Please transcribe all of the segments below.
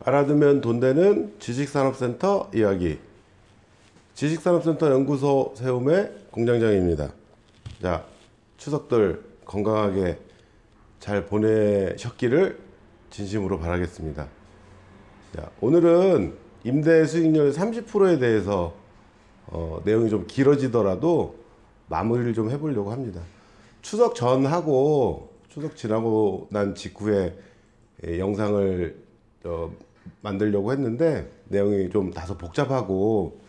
알아두면 돈 되는 지식산업센터 이야기. 지식산업센터 연구소 세움의 공장장입니다. 자, 추석들 건강하게 잘 보내셨기를 진심으로 바라겠습니다. 자, 오늘은 임대 수익률 30%에 대해서 내용이 좀 길어지더라도 마무리를 좀 해보려고 합니다. 추석 전하고 추석 지나고 난 직후에 영상을 만들려고 했는데 내용이 좀 다소 복잡하고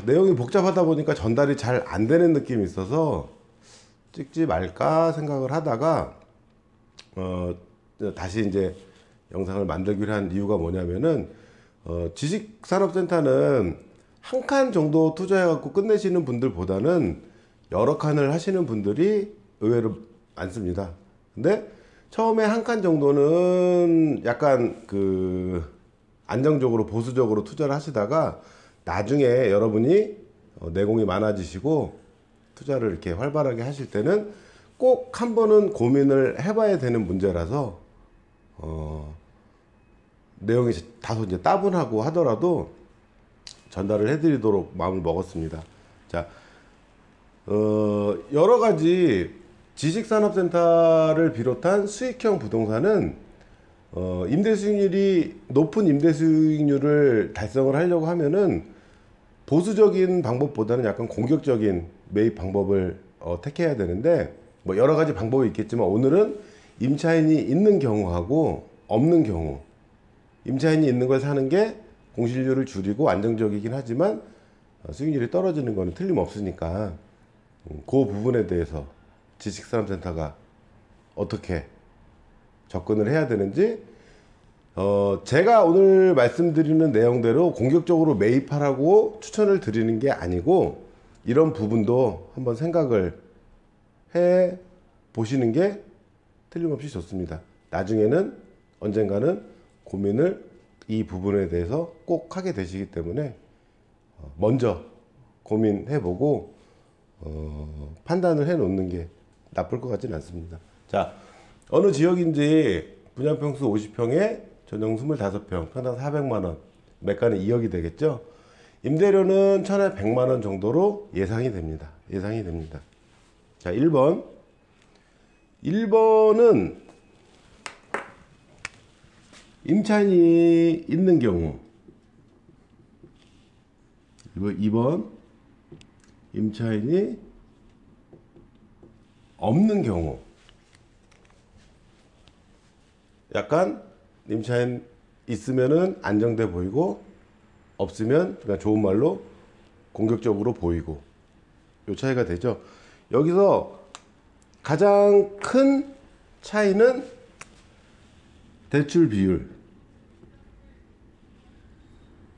내용이 복잡하다 보니까 전달이 잘 안 되는 느낌이 있어서 찍지 말까 생각을 하다가 다시 이제 영상을 만들기로 한 이유가 뭐냐면은 지식산업센터는 한 칸 정도 투자해 갖고 끝내시는 분들보다는 여러 칸을 하시는 분들이 의외로 많습니다. 근데 처음에 한 칸 정도는 약간 안정적으로 보수적으로 투자를 하시다가 나중에 여러분이 내공이 많아지시고 투자를 이렇게 활발하게 하실 때는 꼭 한 번은 고민을 해봐야 되는 문제라서 내용이 다소 이제 따분하고 하더라도 전달을 해드리도록 마음을 먹었습니다. 자, 여러 가지 지식산업센터를 비롯한 수익형 부동산은 임대 수익률이 높은 임대 수익률을 달성을 하려고 하면은 보수적인 방법보다는 약간 공격적인 매입 방법을 택해야 되는데 뭐 여러 가지 방법이 있겠지만 오늘은 임차인이 있는 경우하고 없는 경우, 임차인이 있는 걸 사는 게 공실률을 줄이고 안정적이긴 하지만 수익률이 떨어지는 거는 틀림없으니까 그 부분에 대해서 지식산업센터가 어떻게 접근을 해야 되는지 제가 오늘 말씀드리는 내용대로 공격적으로 매입하라고 추천을 드리는 게 아니고 이런 부분도 한번 생각을 해 보시는 게 틀림없이 좋습니다. 나중에는 언젠가는 고민을 이 부분에 대해서 꼭 하게 되시기 때문에 먼저 고민해 보고 판단을 해 놓는 게 나쁠 것 같지는 않습니다. 자, 어느 지역인지 분양평수 50평에 전용 25평, 평당 400만원, 매가는 2억이 되겠죠. 임대료는 1,000에 100만원 정도로 예상이 됩니다. 예상이 됩니다. 자, 1번. 1번은 임차인이 있는 경우. 2번. 임차인이 없는 경우. 약간 임차인 있으면은 안정돼 보이고 없으면 그냥 좋은 말로 공격적으로 보이고 요 차이가 되죠. 여기서 가장 큰 차이는 대출 비율.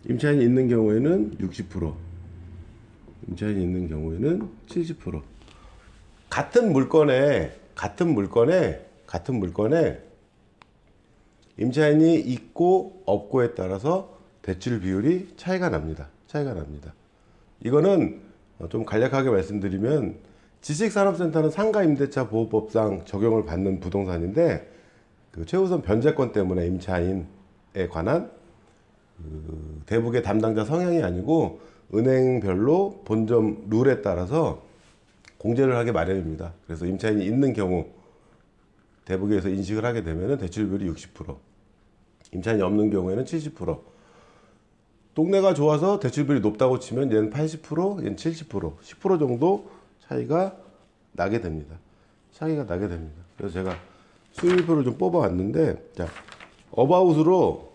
임차인이 있는 경우에는 60%, 임차인이 있는 경우에는 70%. 같은 물건에 임차인이 있고 없고에 따라서 대출 비율이 차이가 납니다. 차이가 납니다. 이거는 좀 간략하게 말씀드리면 지식산업센터는 상가임대차 보호법상 적용을 받는 부동산인데 최우선 변제권 때문에 임차인에 관한 대북의 담당자 성향이 아니고 은행별로 본점 룰에 따라서 공제를 하게 마련입니다. 그래서 임차인이 있는 경우 대북에서 인식을 하게 되면 대출비율이 60%, 임차인이 없는 경우에는 70%. 동네가 좋아서 대출비율이 높다고 치면 얘는 80%, 얘는 70%, 10% 정도 차이가 나게 됩니다. 차이가 나게 됩니다. 그래서 제가 수익률표를 좀 뽑아왔는데, 자, 어바웃으로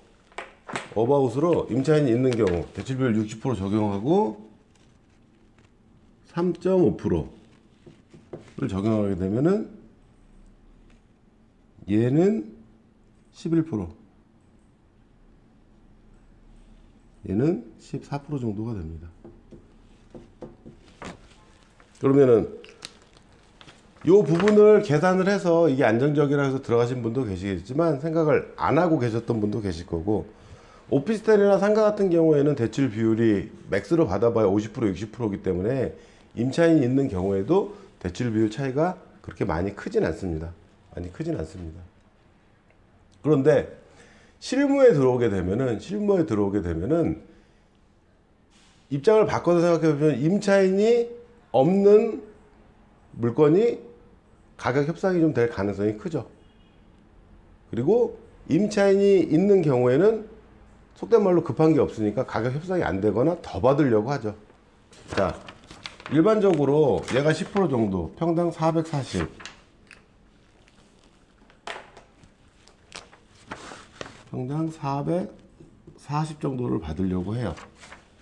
임차인이 있는 경우 대출비율 60% 적용하고 3.5%를 적용하게 되면은 얘는 11%, 얘는 14% 정도가 됩니다. 그러면은 요 부분을 계산을 해서 이게 안정적이라 해서 들어가신 분도 계시겠지만 생각을 안 하고 계셨던 분도 계실 거고, 오피스텔이나 상가 같은 경우에는 대출 비율이 맥스로 받아봐야 50% 60%이기 때문에 임차인이 있는 경우에도 대출 비율 차이가 그렇게 많이 크진 않습니다. 많이 크진 않습니다. 그런데 실무에 들어오게 되면은 입장을 바꿔서 생각해 보면 임차인이 없는 물건이 가격 협상이 좀 될 가능성이 크죠. 그리고 임차인이 있는 경우에는 속된 말로 급한 게 없으니까 가격 협상이 안 되거나 더 받으려고 하죠. 자, 일반적으로 얘가 10% 정도, 평당 440, 평당 440 정도를 받으려고 해요.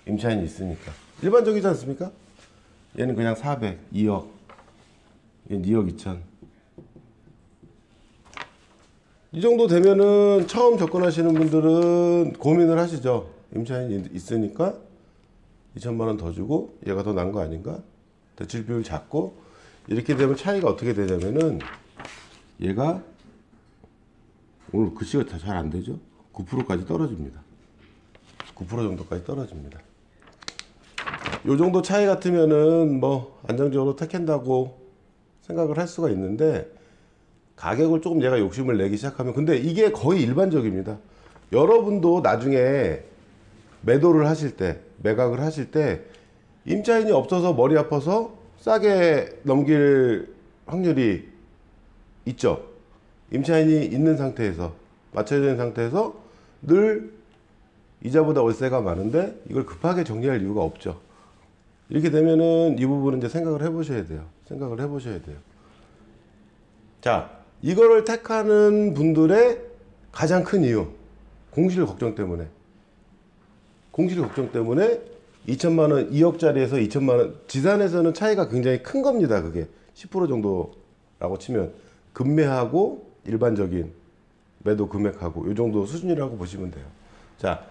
임차인이 있으니까. 일반적이지 않습니까? 얘는 그냥 400, 2억, 얘는 2억 2천. 이 정도 되면은 처음 접근하시는 분들은 고민을 하시죠. 임차인이 있으니까 2천만 원 더 주고 얘가 더 난 거 아닌가? 대출 비율 작고, 이렇게 되면 차이가 어떻게 되냐면은 얘가 오늘 글씨가 잘 안 되죠? 9%까지 떨어집니다. 9% 정도까지 떨어집니다. 요 정도 차이 같으면은 뭐 안정적으로 택한다고 생각을 할 수가 있는데, 가격을 조금 얘가 욕심을 내기 시작하면, 근데 이게 거의 일반적입니다. 여러분도 나중에 매도를 하실 때, 매각을 하실 때 임차인이 없어서 머리 아파서 싸게 넘길 확률이 있죠. 임차인이 있는 상태에서, 맞춰야 되는 상태에서 늘 이자보다 월세가 많은데 이걸 급하게 정리할 이유가 없죠. 이렇게 되면은 이 부분은 이제 생각을 해보셔야 돼요. 생각을 해보셔야 돼요. 자, 이거를 택하는 분들의 가장 큰 이유, 공실 걱정 때문에. 공실 걱정 때문에 2천만 원, 2억짜리에서 2천만 원, 지산에서는 차이가 굉장히 큰 겁니다. 그게 10% 정도라고 치면 급매하고 일반적인 매도 금액하고 이 정도 수준이라고 보시면 돼요. 자,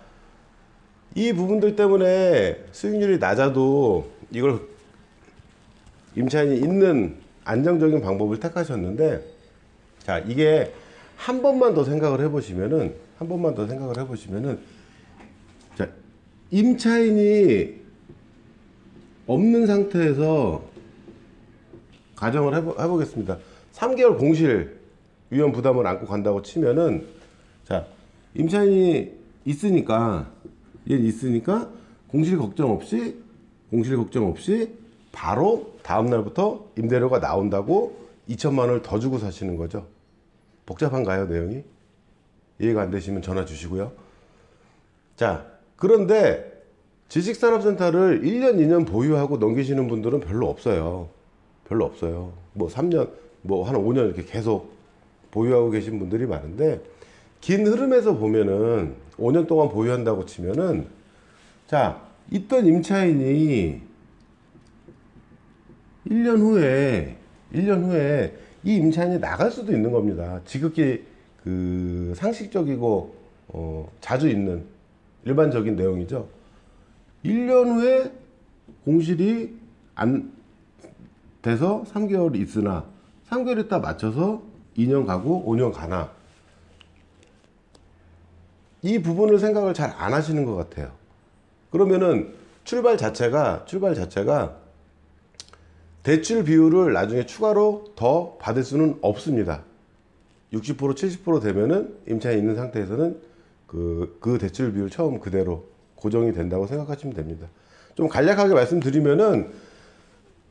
이 부분들 때문에 수익률이 낮아도 이걸 임차인이 있는 안정적인 방법을 택하셨는데, 자, 이게 한 번만 더 생각을 해보시면은, 자, 임차인이 없는 상태에서 가정을 해보겠습니다. 3개월 공실 위험 부담을 안고 간다고 치면은, 자, 임차인이 있으니까, 얘는 있으니까 공실 걱정 없이 바로 다음 날부터 임대료가 나온다고 2천만 원을 더 주고 사시는 거죠. 복잡한가요, 내용이? 이해가 안 되시면 전화 주시고요. 자, 그런데 지식산업센터를 1년, 2년 보유하고 넘기시는 분들은 별로 없어요. 별로 없어요. 뭐 3년, 뭐 한 5년 이렇게 계속 보유하고 계신 분들이 많은데, 긴 흐름에서 보면은 5년 동안 보유한다고 치면은, 자, 있던 임차인이 1년 후에 이 임차인이 나갈 수도 있는 겁니다. 지극히 그 상식적이고 자주 있는 일반적인 내용이죠. 1년 후에 공실이 안 돼서 3개월 있으나 3개월 있다 맞춰서 2년 가고 5년 가나, 이 부분을 생각을 잘 안 하시는 것 같아요. 그러면은 출발 자체가 대출 비율을 나중에 추가로 더 받을 수는 없습니다. 60% 70% 되면은 임차인이 있는 상태에서는 그 대출 비율 처음 그대로 고정이 된다고 생각하시면 됩니다. 좀 간략하게 말씀드리면은,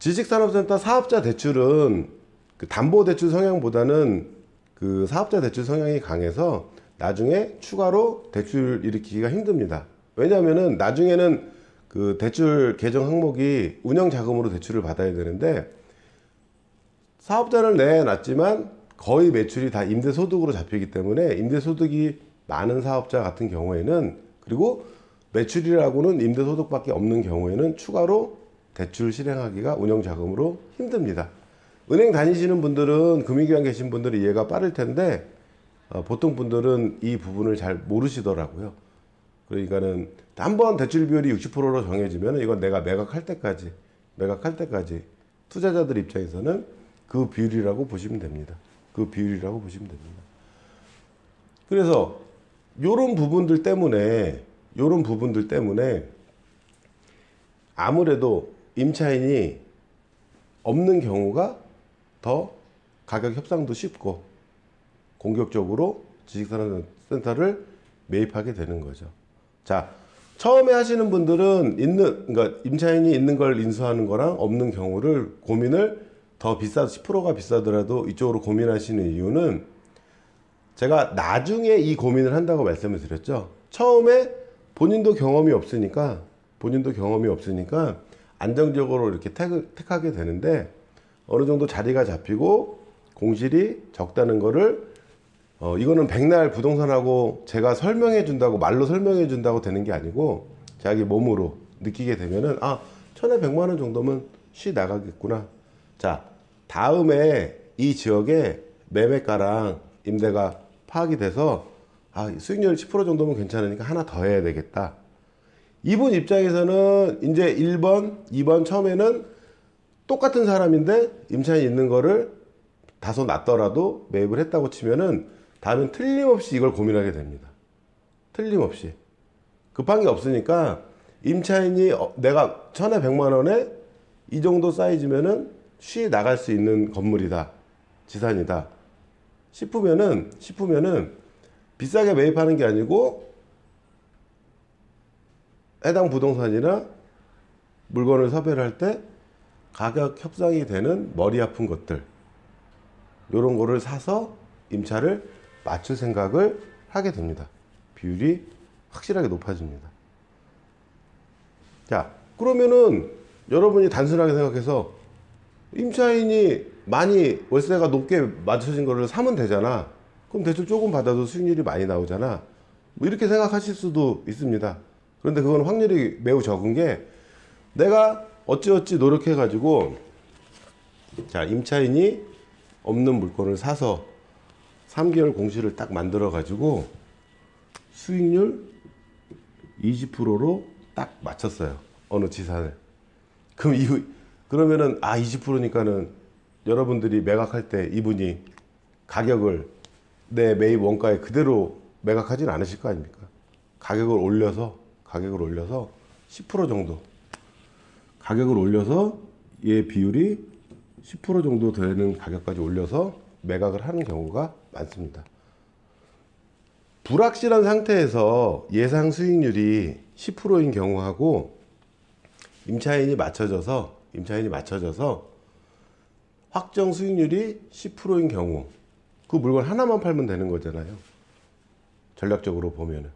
지식산업센터 사업자 대출은 그 담보대출 성향보다는 그 사업자 대출 성향이 강해서 나중에 추가로 대출 일으키기가 힘듭니다. 왜냐하면은 나중에는 그 대출 계정 항목이 운영자금으로 대출을 받아야 되는데, 사업자를 내놨지만 거의 매출이 다 임대소득으로 잡히기 때문에 임대소득이 많은 사업자 같은 경우에는, 그리고 매출이라고는 임대소득밖에 없는 경우에는 추가로 대출 실행하기가 운영자금으로 힘듭니다. 은행 다니시는 분들은, 금융기관 계신 분들은 이해가 빠를 텐데 보통 분들은 이 부분을 잘 모르시더라고요. 그러니까는 한번 대출 비율이 60%로 정해지면 이건 내가 매각할 때까지 투자자들 입장에서는 그 비율이라고 보시면 됩니다. 그 비율이라고 보시면 됩니다. 그래서 요런 부분들 때문에 아무래도 임차인이 없는 경우가 더 가격 협상도 쉽고 공격적으로 지식산업센터를 매입하게 되는 거죠. 자, 처음에 하시는 분들은 그러니까 임차인이 있는 걸 인수하는 거랑 없는 경우를 고민을 더 10%가 비싸더라도 이쪽으로 고민하시는 이유는 제가 나중에 이 고민을 한다고 말씀을 드렸죠. 처음에 본인도 경험이 없으니까 안정적으로 이렇게 택하게 되는데 어느 정도 자리가 잡히고 공실이 적다는 거를 이거는 백날 부동산하고 제가 설명해 준다고 말로 설명해 준다고 되는 게 아니고 자기 몸으로 느끼게 되면은 1,100만 원 정도면 쉬 나가겠구나. 자, 다음에 이 지역에 매매가랑 임대가 파악이 돼서 수익률 10% 정도면 괜찮으니까 하나 더 해야 되겠다. 이분 입장에서는 이제 1번, 2번 처음에는 똑같은 사람인데 임차인이 있는 거를 다소 낮더라도 매입을 했다고 치면은 다음엔 틀림없이 이걸 고민하게 됩니다. 틀림없이. 급한 게 없으니까 임차인이 내가 1,100만 원에 이 정도 사이즈면은 쉬 나갈 수 있는 건물이다. 지산이다. 싶으면은 비싸게 매입하는 게 아니고 해당 부동산이나 물건을 섭외를 할 때 가격 협상이 되는 머리 아픈 것들 요런 거를 사서 임차를 맞출 생각을 하게 됩니다. 비율이 확실하게 높아집니다. 자, 그러면은 여러분이 단순하게 생각해서 임차인이 많이 월세가 높게 맞춰진 거를 사면 되잖아. 그럼 대출 조금 받아도 수익률이 많이 나오잖아. 뭐 이렇게 생각하실 수도 있습니다. 그런데 그건 확률이 매우 적은 게 내가 어찌어찌 노력해 가지고 자, 임차인이 없는 물건을 사서 3개월 공시를 딱 만들어 가지고 수익률 20%로 딱 맞췄어요. 어느 지산을. 그러면은 20%니까는 여러분들이 매각할 때 이분이 가격을 내 매입 원가에 그대로 매각하진 않으실 거 아닙니까? 가격을 올려서 10% 정도 가격을 올려서 얘 비율이 10% 정도 되는 가격까지 올려서 매각을 하는 경우가 많습니다. 불확실한 상태에서 예상 수익률이 10%인 경우하고 임차인이 맞춰져서 확정 수익률이 10%인 경우 그 물건 하나만 팔면 되는 거잖아요. 전략적으로 보면은.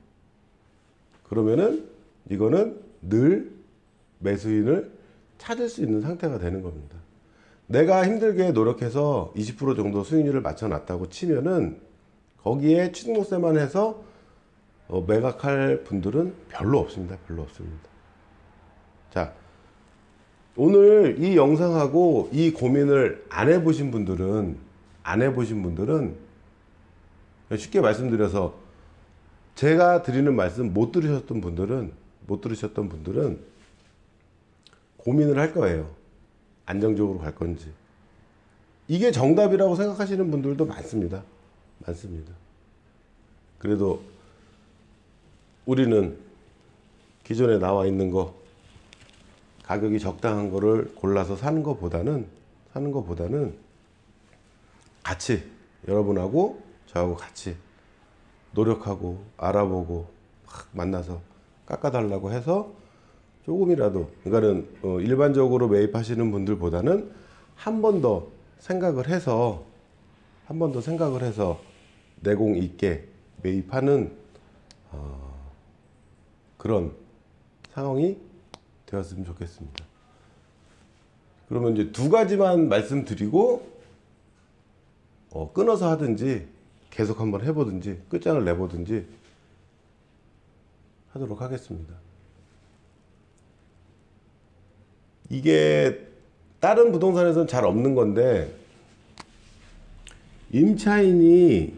그러면은 이거는 늘 매수인을 찾을 수 있는 상태가 되는 겁니다. 내가 힘들게 노력해서 20% 정도 수익률을 맞춰놨다고 치면은 거기에 취득세만 해서 매각할 분들은 별로 없습니다. 자, 오늘 이 영상하고 이 고민을 안 해보신 분들은 쉽게 말씀드려서 제가 드리는 말씀 못 들으셨던 분들은 고민을 할 거예요. 안정적으로 갈 건지. 이게 정답이라고 생각하시는 분들도 많습니다. 그래도 우리는 기존에 나와 있는 거 가격이 적당한 거를 골라서 사는 거보다는 같이 여러분하고 저하고 같이 노력하고 알아보고 막 만나서 깎아달라고 해서 조금이라도 그러니까는 일반적으로 매입하시는 분들보다는 한 번 더 생각을 해서 내공 있게 매입하는 그런 상황이 되었으면 좋겠습니다. 그러면 이제 두 가지만 말씀드리고 끊어서 하든지 계속 한번 해보든지 끝장을 내보든지 하도록 하겠습니다. 이게 다른 부동산에서는 잘 없는 건데 임차인이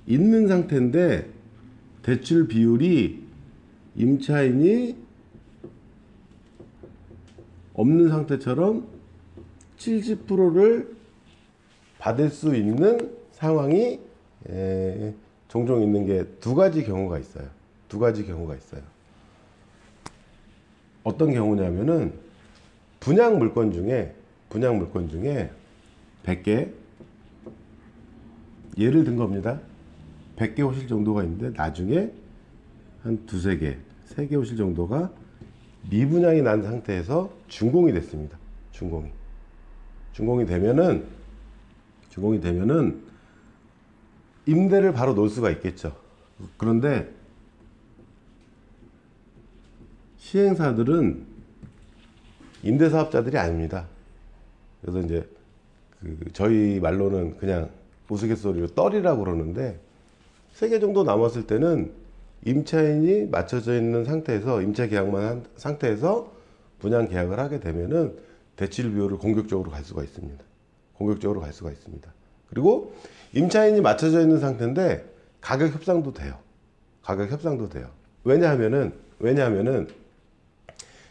있는 상태인데 대출 비율이 임차인이 없는 상태처럼 70%를 받을 수 있는 상황이 종종 있는 게 두 가지 경우가 있어요. 두 가지 경우가 있어요. 어떤 경우냐면은 분양 물건 중에 100개, 예를 든 겁니다. 100개 호실 정도가 있는데 나중에 한 두세 개, 세 개 호실 정도가 미분양이 난 상태에서 준공이 됐습니다. 준공이 되면은 임대를 바로 놓을 수가 있겠죠. 그런데 시행사들은 임대사업자들이 아닙니다. 그래서 이제 저희 말로는 그냥 우스갯소리로 떨이라고 그러는데 3개 정도 남았을 때는 임차인이 맞춰져 있는 상태에서 임차 계약만 한 상태에서 분양 계약을 하게 되면은 대출 비율을 공격적으로 갈 수가 있습니다. 그리고 임차인이 맞춰져 있는 상태인데 가격 협상도 돼요. 왜냐하면은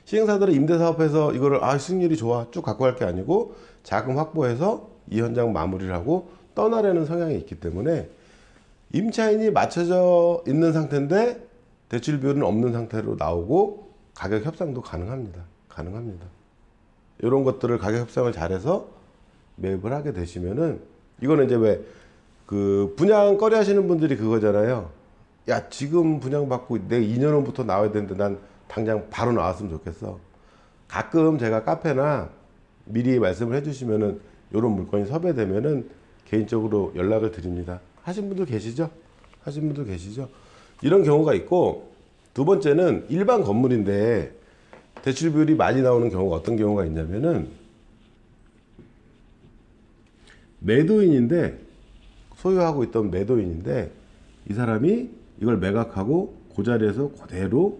시행사들은 임대사업에서 이거를 수익률이 좋아 쭉 갖고 갈 게 아니고 자금 확보해서 이 현장 마무리를 하고 떠나려는 성향이 있기 때문에 임차인이 맞춰져 있는 상태인데 대출 비율은 없는 상태로 나오고 가격 협상도 가능합니다. 이런 것들을 가격 협상을 잘해서 매입을 하게 되시면은 이거는 이제 왜 분양 거래 하시는 분들이 그거잖아요. 야, 지금 분양 받고 내가 2년 후부터 나와야 되는데 난 당장 바로 나왔으면 좋겠어. 가끔 제가 카페나 미리 말씀을 해주시면은 이런 물건이 섭외되면은 개인적으로 연락을 드립니다. 하신 분들 계시죠? 이런 경우가 있고, 두 번째는 일반 건물인데 대출 비율이 많이 나오는 경우가 어떤 경우가 있냐면은 매도인인데 소유하고 있던 매도인인데 이 사람이 이걸 매각하고 그 자리에서 그대로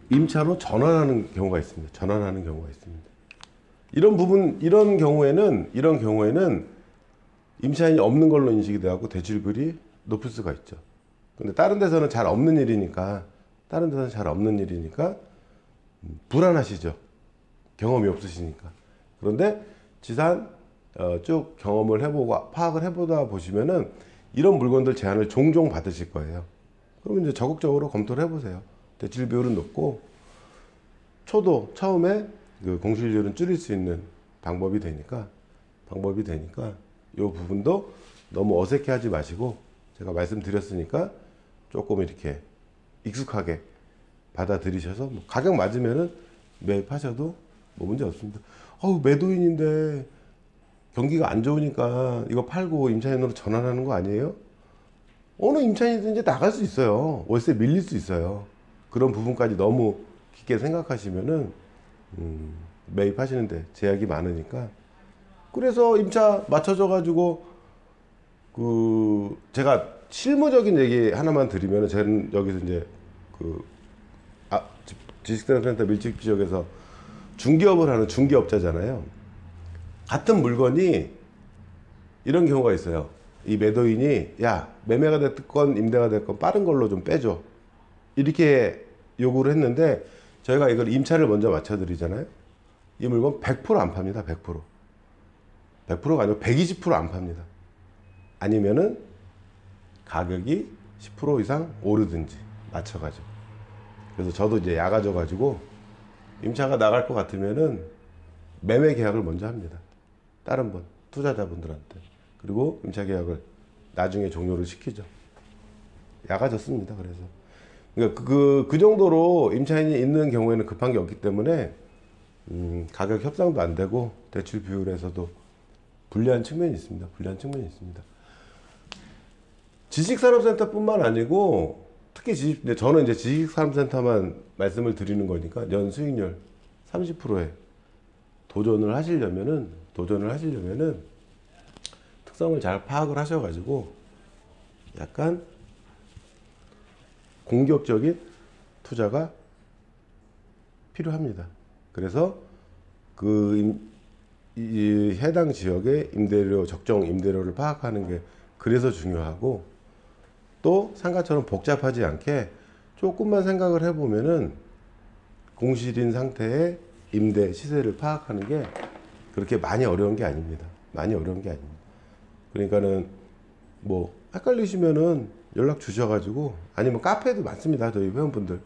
임차로 전환하는 경우가 있습니다. 이런 경우에는 임차인이 없는 걸로 인식이 되고 대출 비율이 높을 수가 있죠. 근데 다른 데서는 잘 없는 일이니까 불안하시죠. 경험이 없으시니까. 그런데 지산 쭉 경험을 해보고 파악을 해보다 보시면은 이런 물건들 제안을 종종 받으실 거예요. 그러면 이제 적극적으로 검토를 해보세요. 대출 비율은 높고 처음에 공실률은 줄일 수 있는 방법이 되니까 이 부분도 너무 어색해하지 마시고 제가 말씀드렸으니까 조금 이렇게 익숙하게 받아들이셔서 가격 맞으면은 매입하셔도 문제 없습니다. 매도인인데 경기가 안 좋으니까 이거 팔고 임차인으로 전환하는 거 아니에요? 어느 임차인이든지 나갈 수 있어요. 월세 밀릴 수 있어요. 그런 부분까지 너무 깊게 생각하시면은 매입하시는데 제약이 많으니까. 그래서 임차 맞춰져 가지고 제가 실무적인 얘기 하나만 드리면은 저는 여기서 이제 지식생활센터 밀집 지역에서 중개업을 하는 중개업자잖아요. 같은 물건이 이런 경우가 있어요. 이 매도인이 야, 매매가 됐건 임대가 됐건 빠른 걸로 좀 빼줘, 이렇게 요구를 했는데 저희가 이걸 임차를 먼저 맞춰드리잖아요. 이 물건 100%안 팝니다. 100%가 아니고 120%안 팝니다. 아니면은 가격이 10% 이상 오르든지 맞춰가지고. 그래서 저도 이제 야가져가지고 임차가 나갈 것 같으면은 매매 계약을 먼저 합니다. 다른 분, 투자자분들한테. 그리고 임차 계약을 나중에 종료를 시키죠. 야가졌습니다. 그래서. 그러니까 그 정도로 임차인이 있는 경우에는 급한 게 없기 때문에 가격 협상도 안 되고 대출 비율에서도 불리한 측면이 있습니다. 지식산업센터뿐만 아니고 특히 저는 이제 지식산업센터만 말씀을 드리는 거니까 연 수익률 30%에 도전을 하시려면은 특성을 잘 파악을 하셔가지고 약간 공격적인 투자가 필요합니다. 그래서 이 해당 지역의 적정 임대료를 파악하는 게 그래서 중요하고, 또 상가처럼 복잡하지 않게 조금만 생각을 해보면은 공실인 상태의 임대 시세를 파악하는 게 그렇게 많이 어려운 게 아닙니다. 많이 어려운 게 아닙니다. 그러니까는 뭐 헷갈리시면은 연락 주셔가지고, 아니면 카페도 많습니다. 저희 회원분들.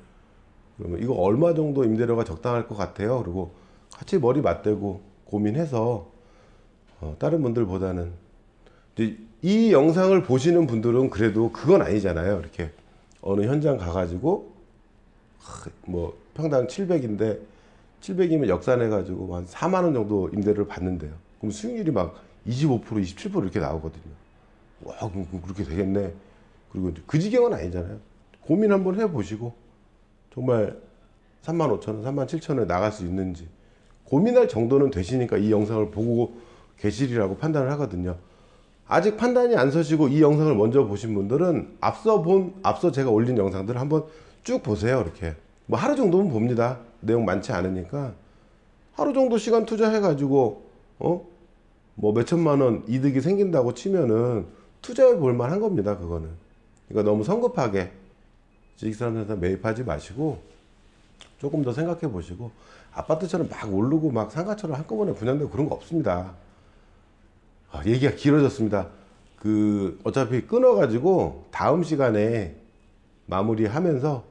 그러면 이거 얼마 정도 임대료가 적당할 것 같아요. 그리고 같이 머리 맞대고 고민해서 다른 분들보다는 이제 이 영상을 보시는 분들은 그래도 그건 아니잖아요. 이렇게 어느 현장 가가지고 뭐 평당 700인데 700이면 역산해 가지고 한 4만 원 정도 임대료를 받는데요. 그럼 수익률이 막 25%, 27% 이렇게 나오거든요. 와, 그럼 그렇게 되겠네. 그리고 이제 그 지경은 아니잖아요. 고민 한번 해보시고 정말 35,000원, 37,000원에 나갈 수 있는지 고민할 정도는 되시니까 이 영상을 보고 계시리라고 판단을 하거든요. 아직 판단이 안 서시고 이 영상을 먼저 보신 분들은 앞서 제가 올린 영상들을 한번 쭉 보세요. 이렇게 뭐 하루 정도면 봅니다. 내용 많지 않으니까 하루 정도 시간 투자해 가지고 뭐 몇천만 원 이득이 생긴다고 치면은 투자해 볼 만한 겁니다. 그거는. 그러니까 너무 성급하게 지식산업센터 매입하지 마시고 조금 더 생각해 보시고, 아파트처럼 막 오르고 막 상가처럼 한꺼번에 분양되고 그런 거 없습니다. 얘기가 길어졌습니다. 어차피 끊어가지고 다음 시간에 마무리하면서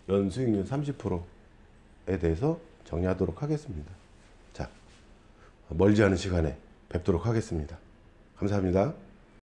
연수익률 30%에 대해서 정리하도록 하겠습니다. 자, 멀지 않은 시간에 뵙도록 하겠습니다. 감사합니다.